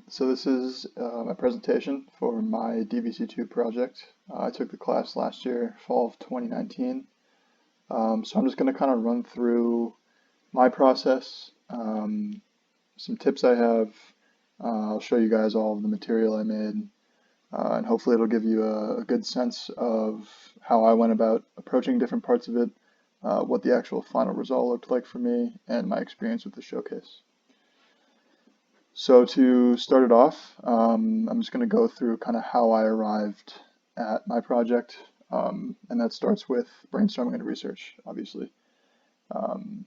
So this is my presentation for my DVC2 project. I took the class last year, fall of 2019. So I'm just going to kind of run through my process, some tips I have. I'll show you guys all of the material I made, and hopefully it'll give you a good sense of how I went about approaching different parts of it, what the actual final result looked like for me, and my experience with the showcase. So to start it off, I'm just going to go through kind of how I arrived at my project, and that starts with brainstorming and research, obviously. Um,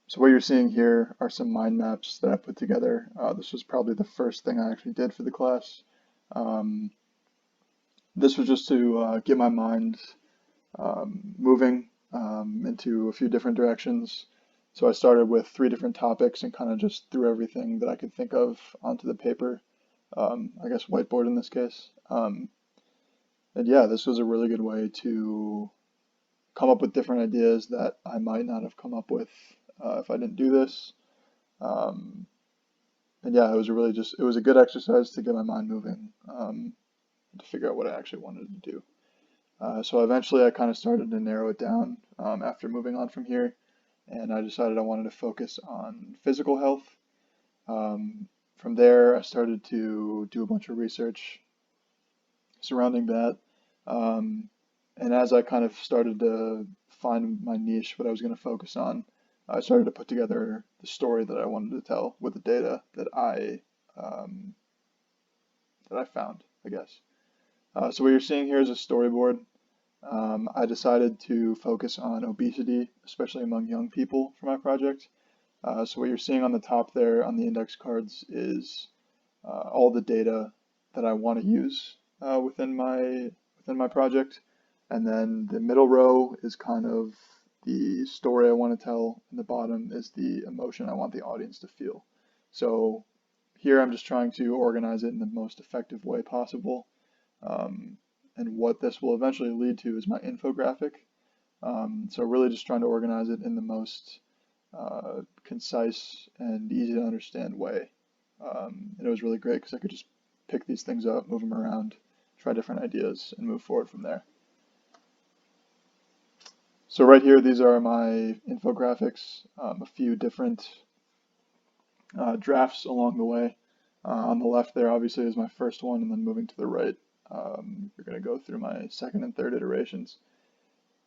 so what you're seeing here are some mind maps that I put together. This was probably the first thing I actually did for the class. Um, this was just to get my mind moving into a few different directions. So I started with 3 different topics and kind of just threw everything that I could think of onto the paper, I guess whiteboard in this case. And yeah, this was a really good way to come up with different ideas that I might not have come up with if I didn't do this. Um, and yeah, it was a good exercise to get my mind moving, to figure out what I actually wanted to do. So eventually I kind of started to narrow it down after moving on from here, and I decided I wanted to focus on physical health. From there, I started to do a bunch of research surrounding that. Um, and as I kind of started to find my niche, what I was going to focus on, I started to put together the story that I wanted to tell with the data um, that I found, I guess. So what you're seeing here is a storyboard. I decided to focus on obesity, especially among young people for my project. So what you're seeing on the top there on the index cards is all the data that I want to use within my project, and then the middle row is kind of the story I want to tell, and the bottom is the emotion I want the audience to feel. So here I'm just trying to organize it in the most effective way possible. Um, and what this will eventually lead to is my infographic. So really just trying to organize it in the most concise and easy to understand way. And it was really great because I could just pick these things up, move them around, try different ideas, and move forward from there. So right here, these are my infographics, a few different drafts along the way. On the left there, obviously, is my first one, and then moving to the right, we're going to go through my second and third iterations.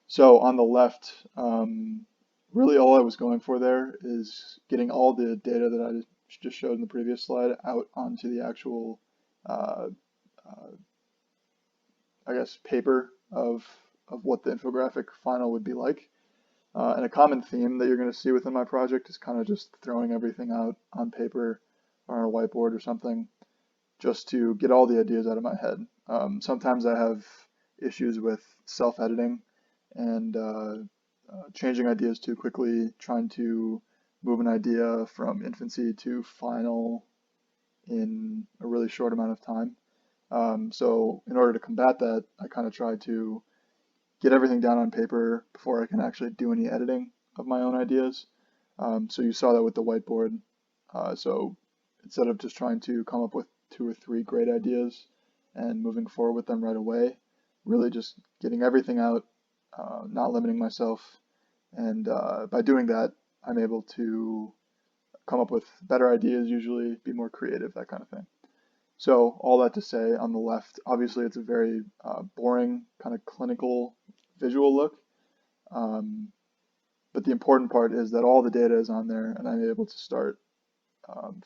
So on the left, really all I was going for there is getting all the data that I just showed in the previous slide out onto the actual, uh, uh, I guess, paper of what the infographic final would be like. And a common theme that you're going to see within my project is kind of just throwing everything out on paper or on a whiteboard or something just to get all the ideas out of my head. Sometimes I have issues with self-editing and changing ideas too quickly, trying to move an idea from infancy to final in a really short amount of time. So in order to combat that, I kind of try to get everything down on paper before I can actually do any editing of my own ideas. So you saw that with the whiteboard. So instead of just trying to come up with 2 or 3 great ideas and moving forward with them right away, really just getting everything out, not limiting myself. And by doing that, I'm able to come up with better ideas, usually be more creative, that kind of thing. So all that to say, on the left, obviously it's a very boring, kind of clinical visual look. Um, but the important part is that all the data is on there, and I'm able to start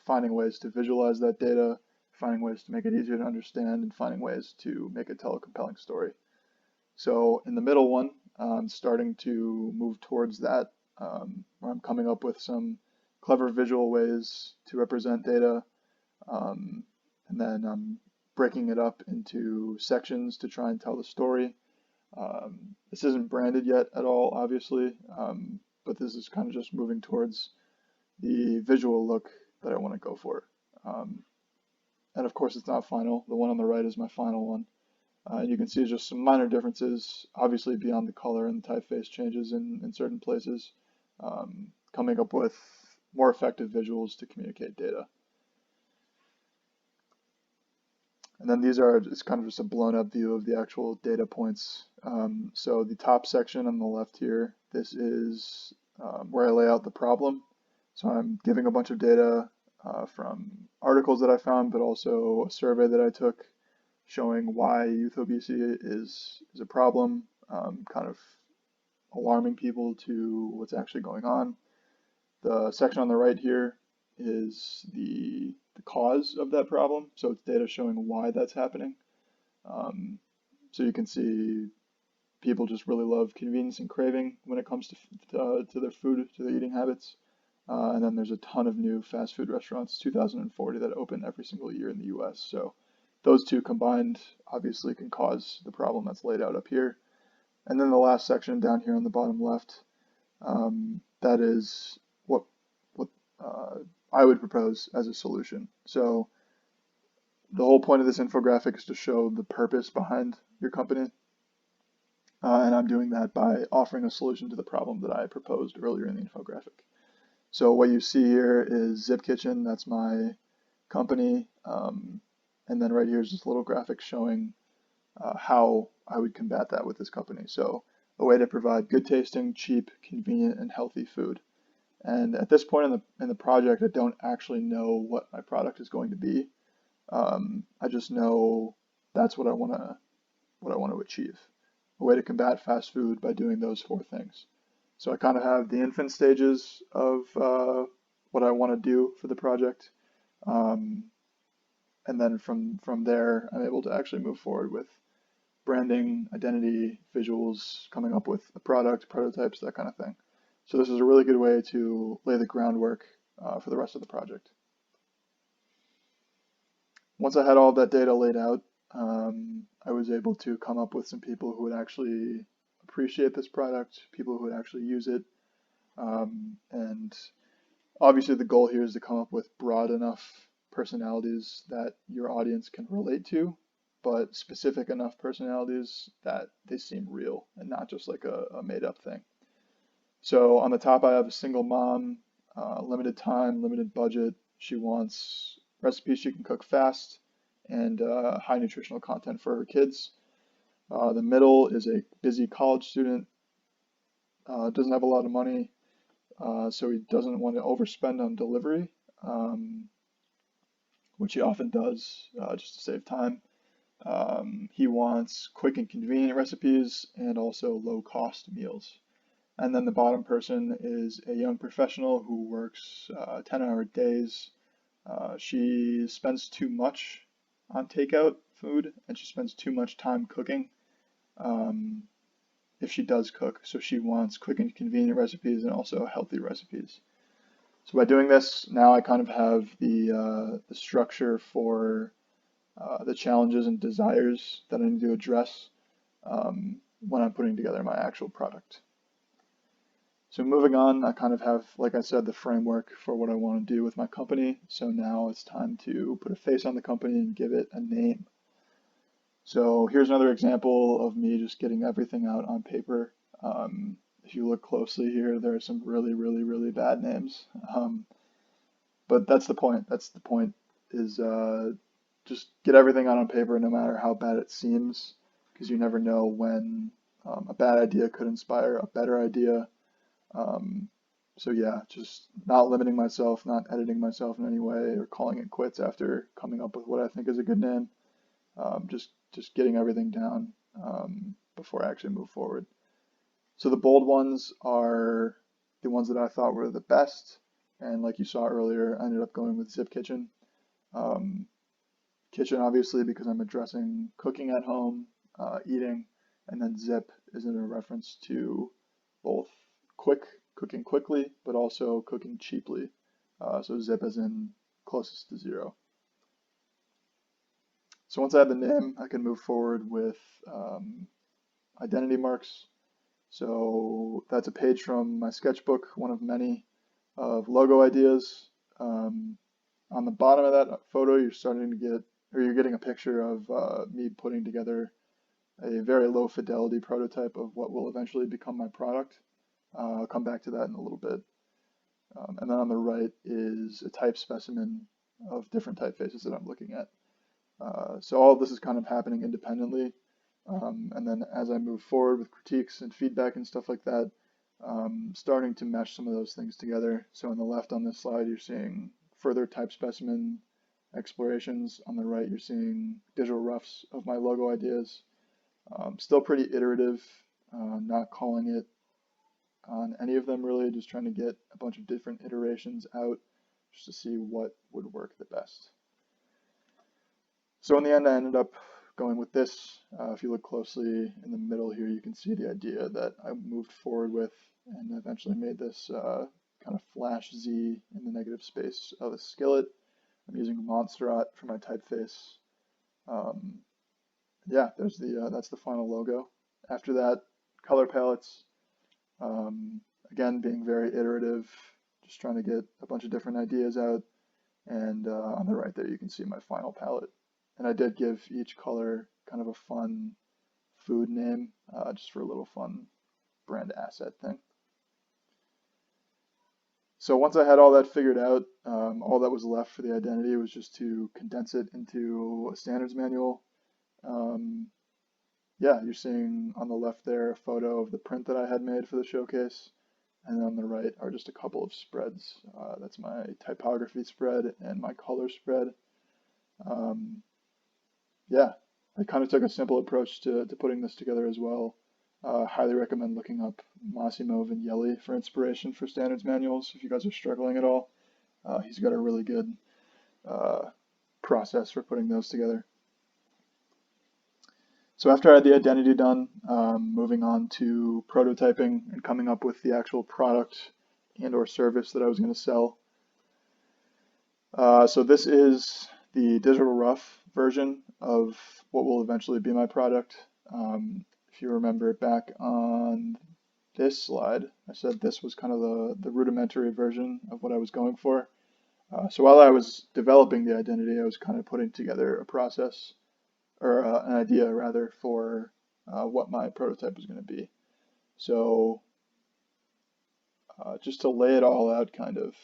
finding ways to visualize that data, finding ways to make it easier to understand, and finding ways to make it tell a compelling story. So in the middle one, I'm starting to move towards that, where I'm coming up with some clever visual ways to represent data, um, and then I'm breaking it up into sections to try and tell the story. This isn't branded yet at all, obviously, but this is kind of just moving towards the visual look that I want to go for. Um, and of course, it's not final. The one on the right is my final one. You can see just some minor differences, obviously beyond the color and the typeface changes in certain places, coming up with more effective visuals to communicate data. And then these are it's kind of just a blown up view of the actual data points. So the top section on the left here, this is where I lay out the problem. So I'm giving a bunch of data from articles that I found, but also a survey that I took showing why youth obesity is a problem, kind of alarming people to what's actually going on. The section on the right here is the cause of that problem. So it's data showing why that's happening. Um, so you can see people just really love convenience and craving when it comes to their food, to their eating habits. And then there's a ton of new fast food restaurants, 2040, that open every single year in the US. So those two combined obviously can cause the problem that's laid out up here. And then the last section down here on the bottom left, that is what I would propose as a solution. So the whole point of this infographic is to show the purpose behind your company. And I'm doing that by offering a solution to the problem that I proposed earlier in the infographic. So what you see here is Zip Kitchen, that's my company. And then right here is this little graphic showing how I would combat that with this company. So a way to provide good tasting, cheap, convenient, and healthy food. And at this point in the project, I don't actually know what my product is going to be. I just know that's what I want to achieve. A way to combat fast food by doing those four things. So I kind of have the infant stages of what I want to do for the project, and then from there, I'm able to actually move forward with branding, identity, visuals, coming up with a product, prototypes, that kind of thing. So this is a really good way to lay the groundwork for the rest of the project. Once I had all that data laid out, I was able to come up with some people who would actually appreciate this product, people who would actually use it. And obviously the goal here is to come up with broad enough personalities that your audience can relate to, but specific enough personalities that they seem real and not just like a made up thing. So on the top, I have a single mom, limited time, limited budget. She wants recipes she can cook fast and high nutritional content for her kids. The middle is a busy college student, doesn't have a lot of money, so he doesn't want to overspend on delivery, which he often does just to save time. He wants quick and convenient recipes and also low cost meals. And then the bottom person is a young professional who works 10-hour days. She spends too much on takeout food and she spends too much time cooking if she does cook. So she wants quick and convenient recipes and also healthy recipes. So by doing this, now I kind of have the structure for the challenges and desires that I need to address when I'm putting together my actual product. So moving on, I kind of have, like I said, the framework for what I want to do with my company. So now it's time to put a face on the company and give it a name. So here's another example of me just getting everything out on paper. If you look closely here, there are some really, really, really bad names. But that's the point. That's the point is just get everything out on paper no matter how bad it seems, because you never know when a bad idea could inspire a better idea. So yeah, just not limiting myself, not editing myself in any way, or calling it quits after coming up with what I think is a good name. Just getting everything down before I actually move forward. So the bold ones are the ones that I thought were the best, and like you saw earlier, I ended up going with Zip Kitchen. Kitchen, obviously, because I'm addressing cooking at home, eating, and then Zip is in a reference to both cooking quickly, but also cooking cheaply. So Zip as in closest to zero. So once I have the name, I can move forward with identity marks. So that's a page from my sketchbook, one of many of logo ideas. On the bottom of that photo, you're getting a picture of me putting together a very low fidelity prototype of what will eventually become my product. I'll come back to that in a little bit. And then on the right is a type specimen of different typefaces that I'm looking at. So all of this is kind of happening independently. And then as I move forward with critiques and feedback and stuff like that, starting to mesh some of those things together. So on the left on this slide, you're seeing further type specimen explorations. On the right, you're seeing digital roughs of my logo ideas. Still pretty iterative, not calling it on any of them really, just trying to get a bunch of different iterations out just to see what would work the best. So in the end, I ended up going with this. If you look closely in the middle here, you can see the idea that I moved forward with and eventually made this kind of flash Z in the negative space of a skillet. I'm using Montserrat for my typeface. Yeah, there's that's the final logo. After that, color palettes. Again, being very iterative, just trying to get a bunch of different ideas out. And on the right there, you can see my final palette. And I did give each color kind of a fun food name, just for a little fun brand asset thing. So once I had all that figured out, all that was left for the identity was just to condense it into a standards manual. Yeah, you're seeing on the left there a photo of the print that I had made for the showcase. And on the right are just a couple of spreads. That's my typography spread and my color spread. Yeah, I kind of took a simple approach to putting this together as well. Highly recommend looking up Massimo Vignelli for inspiration for standards manuals if you guys are struggling at all. He's got a really good process for putting those together. So after I had the identity done, moving on to prototyping and coming up with the actual product and or service that I was going to sell. So this is the digital rough version of what will eventually be my product. If you remember back on this slide, I said this was kind of the rudimentary version of what I was going for. So while I was developing the identity, I was kind of putting together a process, or an idea rather, for what my prototype was going to be. So just to lay it all out kind of,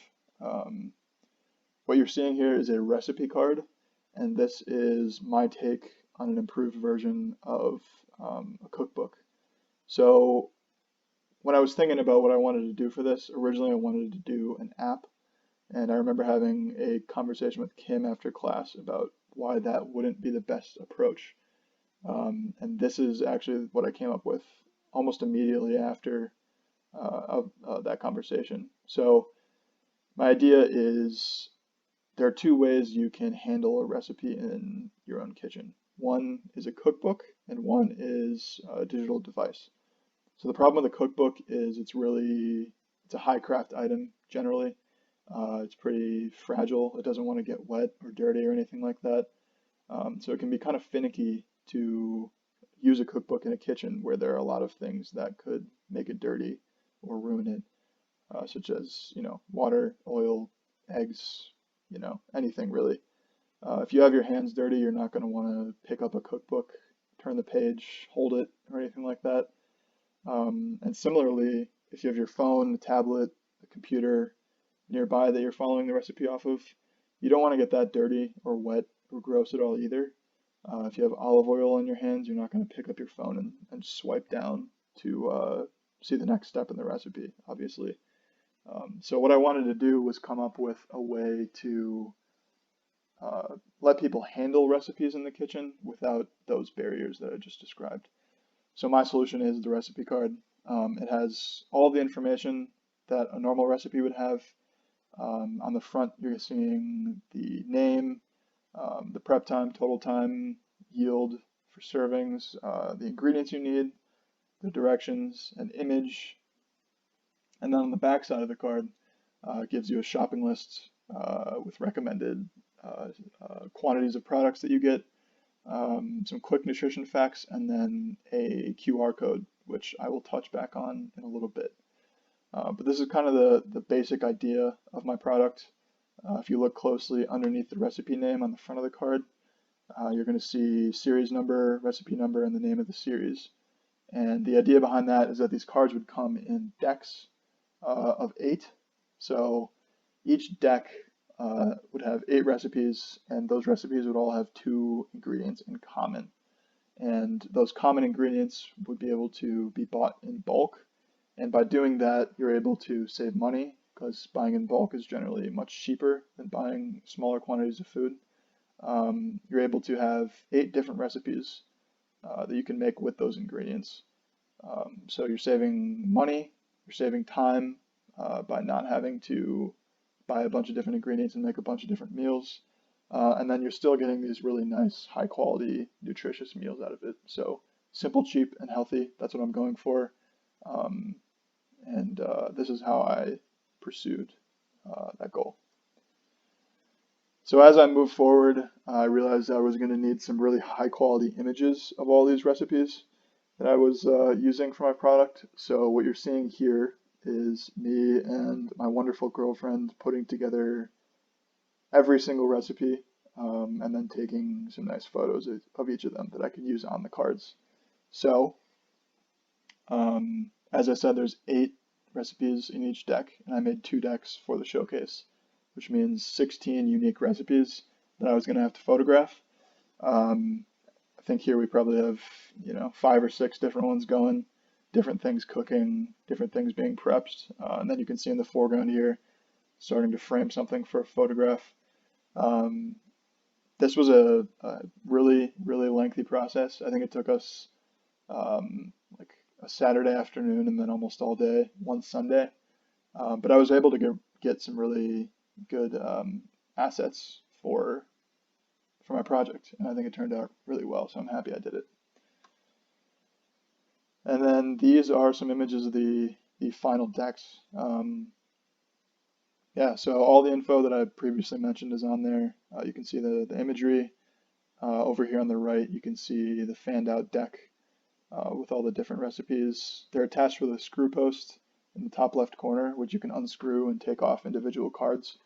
what you're seeing here is a recipe card, and this is my take on an improved version of a cookbook. So when I was thinking about what I wanted to do for this, originally I wanted to do an app, and I remember having a conversation with Kim after class about why that wouldn't be the best approach. And this is actually what I came up with almost immediately after that conversation. So my idea is there are two ways you can handle a recipe in your own kitchen. One is a cookbook and one is a digital device. So the problem with a cookbook is it's a high craft item generally. It's pretty fragile. It doesn't want to get wet or dirty or anything like that. So it can be kind of finicky to use a cookbook in a kitchen where there are a lot of things that could make it dirty or ruin it, such as, water, oil, eggs, anything really. If you have your hands dirty, you're not going to want to pick up a cookbook, turn the page, hold it, or anything like that. And similarly, if you have your phone, a tablet, a computer nearby that you're following the recipe off of, you don't want to get that dirty or wet or gross at all either. If you have olive oil on your hands, you're not going to pick up your phone and swipe down to see the next step in the recipe, obviously. So what I wanted to do was come up with a way to let people handle recipes in the kitchen without those barriers that I just described. So my solution is the recipe card. It has all the information that a normal recipe would have. On the front, you're seeing the name, the prep time, total time, yield for servings, the ingredients you need, the directions, an image, and then on the back side of the card, it gives you a shopping list with recommended quantities of products that you get, some quick nutrition facts, and then a QR code, which I will touch back on in a little bit. But this is kind of the basic idea of my product. If you look closely underneath the recipe name on the front of the card, you're going to see series number, recipe number, and the name of the series. And the idea behind that is that these cards would come in decks of 8. So each deck would have 8 recipes, and those recipes would all have 2 ingredients in common. And those common ingredients would be able to be bought in bulk. And by doing that, you're able to save money because buying in bulk is generally much cheaper than buying smaller quantities of food. You're able to have 8 different recipes that you can make with those ingredients. So you're saving money, you're saving time by not having to buy a bunch of different ingredients and make a bunch of different meals. And then you're still getting these really nice, high quality, nutritious meals out of it. So simple, cheap, and healthy. That's what I'm going for. Um, and this is how I pursued that goal. So as I moved forward, I realized I was going to need some really high quality images of all these recipes that I was using for my product. So what you're seeing here is me and my wonderful girlfriend putting together every single recipe and then taking some nice photos of each of them that I could use on the cards. So as I said, there's 8 recipes in each deck, and I made 2 decks for the showcase, which means 16 unique recipes that I was going to have to photograph. I think here we probably have, 5 or 6 different ones going, different things cooking, different things being prepped. And then you can see in the foreground here, starting to frame something for a photograph. This was a really, really lengthy process. I think it took us like a Saturday afternoon and then almost all day, one Sunday. But I was able to get some really good assets for my project, and I think it turned out really well, so I'm happy I did it. And then these are some images of the final decks. Yeah, so all the info that I previously mentioned is on there. You can see the imagery. Over here on the right, you can see the fanned out deck with all the different recipes. They're attached with a screw post in the top left corner, which you can unscrew and take off individual cards.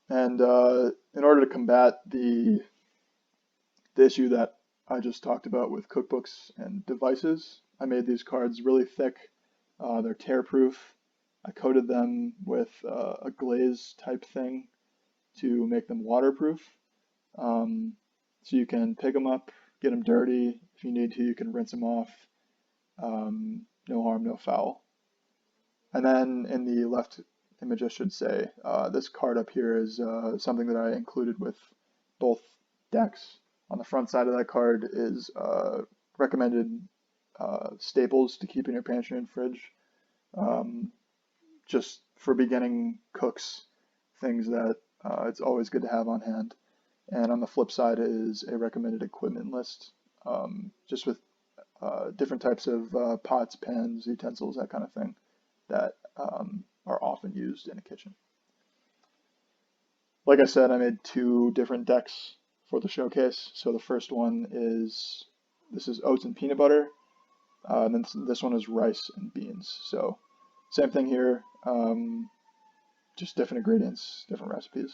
And in order to combat the issue that I just talked about with cookbooks and devices, I made these cards really thick. They're tear-proof. I coated them with a glaze type thing to make them waterproof. So you can pick them up, get them dirty. If you need to, you can rinse them off. No harm, no foul. And then in the left image, I should say, this card up here is something that I included with both decks. On the front side of that card is recommended staples to keep in your pantry and fridge. Just for beginning cooks, things that it's always good to have on hand. And on the flip side is a recommended equipment list, just with different types of pots, pans, utensils, that kind of thing that are often used in a kitchen. Like I said, I made 2 different decks for the showcase. So the first one is, this is oats and peanut butter, and then this one is rice and beans. So same thing here, just different ingredients, different recipes.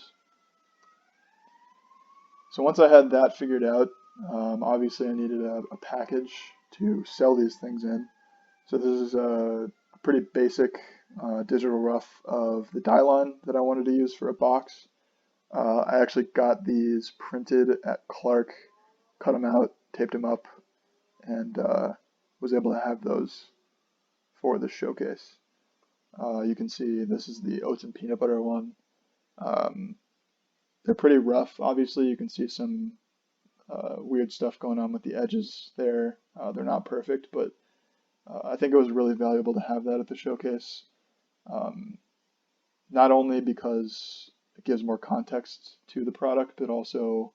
So once I had that figured out, obviously I needed a package to sell these things in. So this is a pretty basic digital rough of the die line that I wanted to use for a box. I actually got these printed at Clark, cut them out, taped them up, and was able to have those for the showcase. You can see this is the oats and peanut butter one. They're pretty rough. Obviously, you can see some weird stuff going on with the edges there. They're not perfect, but I think it was really valuable to have that at the showcase. Not only because it gives more context to the product, but also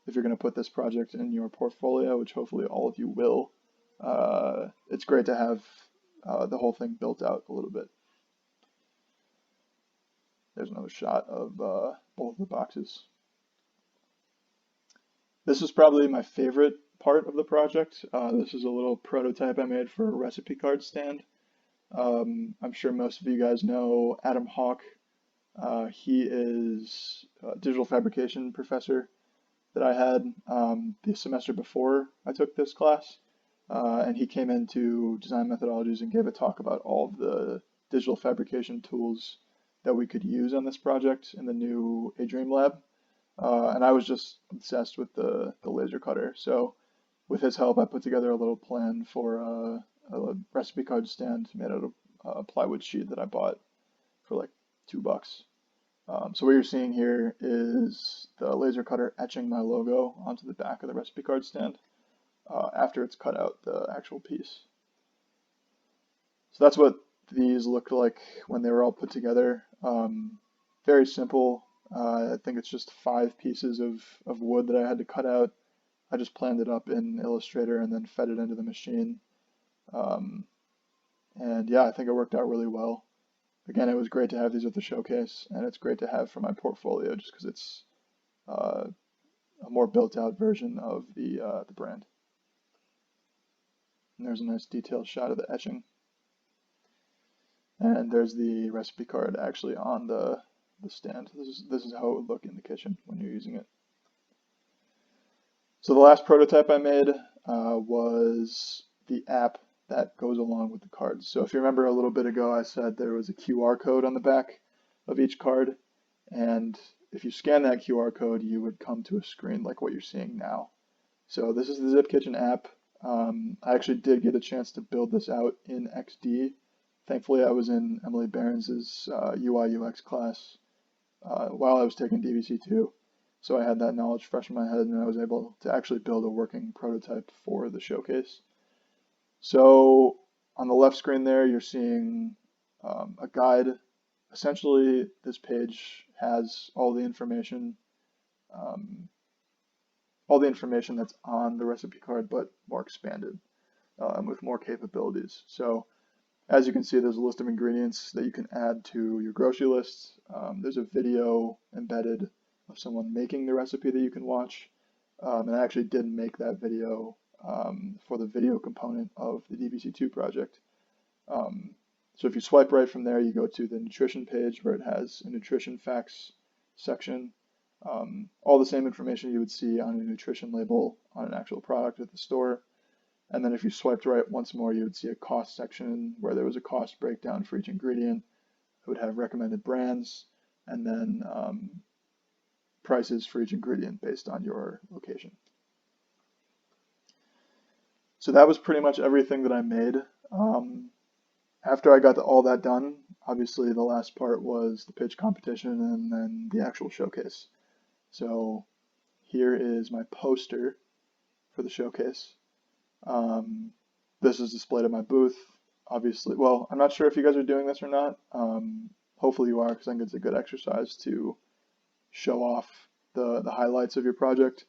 if you're going to put this project in your portfolio, which hopefully all of you will, it's great to have the whole thing built out a little bit. There's another shot of both the boxes. This is probably my favorite part of the project. This is a little prototype I made for a recipe card stand. I'm sure most of you guys know Adam Hawk. He is a digital fabrication professor that I had the semester before I took this class. And he came into design methodologies and gave a talk about all of the digital fabrication tools that we could use on this project in the new A Dream Lab. And I was just obsessed with the laser cutter. So with his help, I put together a little plan for a recipe card stand made out of a plywood sheet that I bought for like $2. So what you're seeing here is the laser cutter etching my logo onto the back of the recipe card stand after it's cut out the actual piece. So that's what these looked like when they were all put together. Very simple. I think it's just 5 pieces of wood that I had to cut out. I just planned it up in Illustrator and then fed it into the machine. And yeah, I think it worked out really well. Again, it was great to have these at the showcase, and it's great to have for my portfolio just because it's a more built-out version of the brand. And there's a nice detailed shot of the etching. And there's the recipe card actually on the stand. This is how it would look in the kitchen when you're using it. So the last prototype I made was the app that goes along with the cards. So if you remember a little bit ago, I said there was a QR code on the back of each card, and if you scan that QR code, you would come to a screen like what you're seeing now. So this is the Zip Kitchen app. I actually did get a chance to build this out in XD. Thankfully, I was in Emily Behrens' UI UX class while I was taking DVC2. So I had that knowledge fresh in my head, and I was able to actually build a working prototype for the showcase. So on the left screen there, you're seeing a guide. Essentially, this page has all the information that's on the recipe card, but more expanded with more capabilities. So as you can see, there's a list of ingredients that you can add to your grocery list. There's a video embedded of someone making the recipe that you can watch. And I actually did make that video for the video component of the DVC2 project. So if you swipe right from there, you go to the nutrition page where it has a nutrition facts section. All the same information you would see on a nutrition label on an actual product at the store. And then if you swiped right once more, you would see a cost section where there was a cost breakdown for each ingredient. It would have recommended brands and then prices for each ingredient based on your location. So that was pretty much everything that I made. After I got all that done, obviously the last part was the pitch competition and then the actual showcase. So here is my poster for the showcase. This is displayed at my booth. Obviously, well, I'm not sure if you guys are doing this or not. Hopefully you are, because I think it's a good exercise to show off the highlights of your project.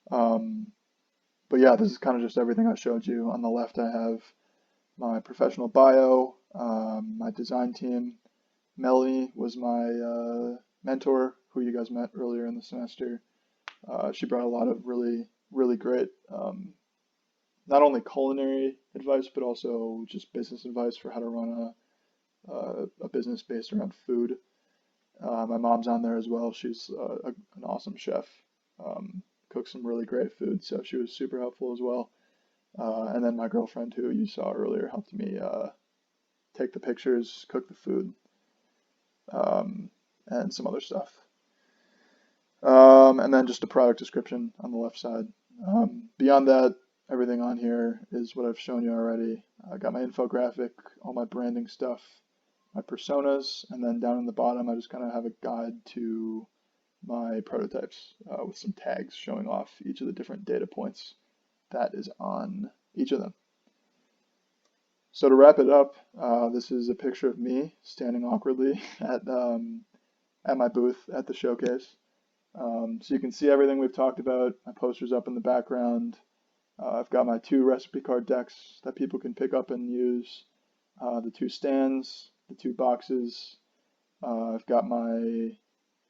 But yeah, this is kind of just everything I showed you. On the left, I have my professional bio, my design team. Melanie was my mentor, who you guys met earlier in the semester. She brought a lot of really, really great not only culinary advice, but also just business advice for how to run a business based around food. My mom's on there as well. She's an awesome chef, cooks some really great food, so she was super helpful as well. And then my girlfriend, who you saw earlier, helped me take the pictures, cook the food, and some other stuff. And then just a product description on the left side. Beyond that, everything on here is what I've shown you already. I got my infographic, all my branding stuff, my personas, and then down in the bottom I just kind of have a guide to my prototypes with some tags showing off each of the different data points that is on each of them. So to wrap it up, this is a picture of me standing awkwardly at my booth at the showcase. So you can see everything we've talked about. My poster's up in the background. I've got my 2 recipe card decks that people can pick up and use, the 2 stands, the 2 boxes. I've got my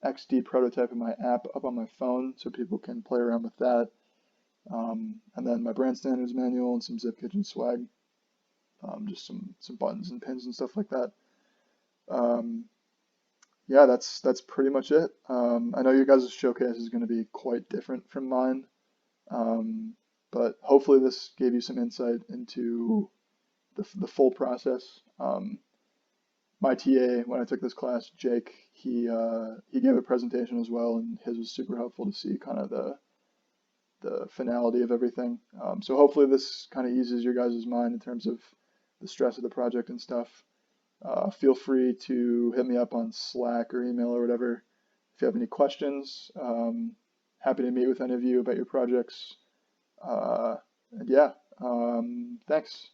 XD prototype of my app up on my phone so people can play around with that. And then my brand standards manual and some Zip Kitchen swag, just some buttons and pins and stuff like that. Yeah, that's pretty much it. I know you guys' showcase is going to be quite different from mine. But hopefully this gave you some insight into the full process. my TA when I took this class, Jake, he gave a presentation as well, and his was super helpful to see kind of the finality of everything. So hopefully this kind of eases your guys' mind in terms of the stress of the project and stuff. Feel free to hit me up on Slack or email or whatever if you have any questions. Happy to meet with any of you about your projects. And yeah, thanks.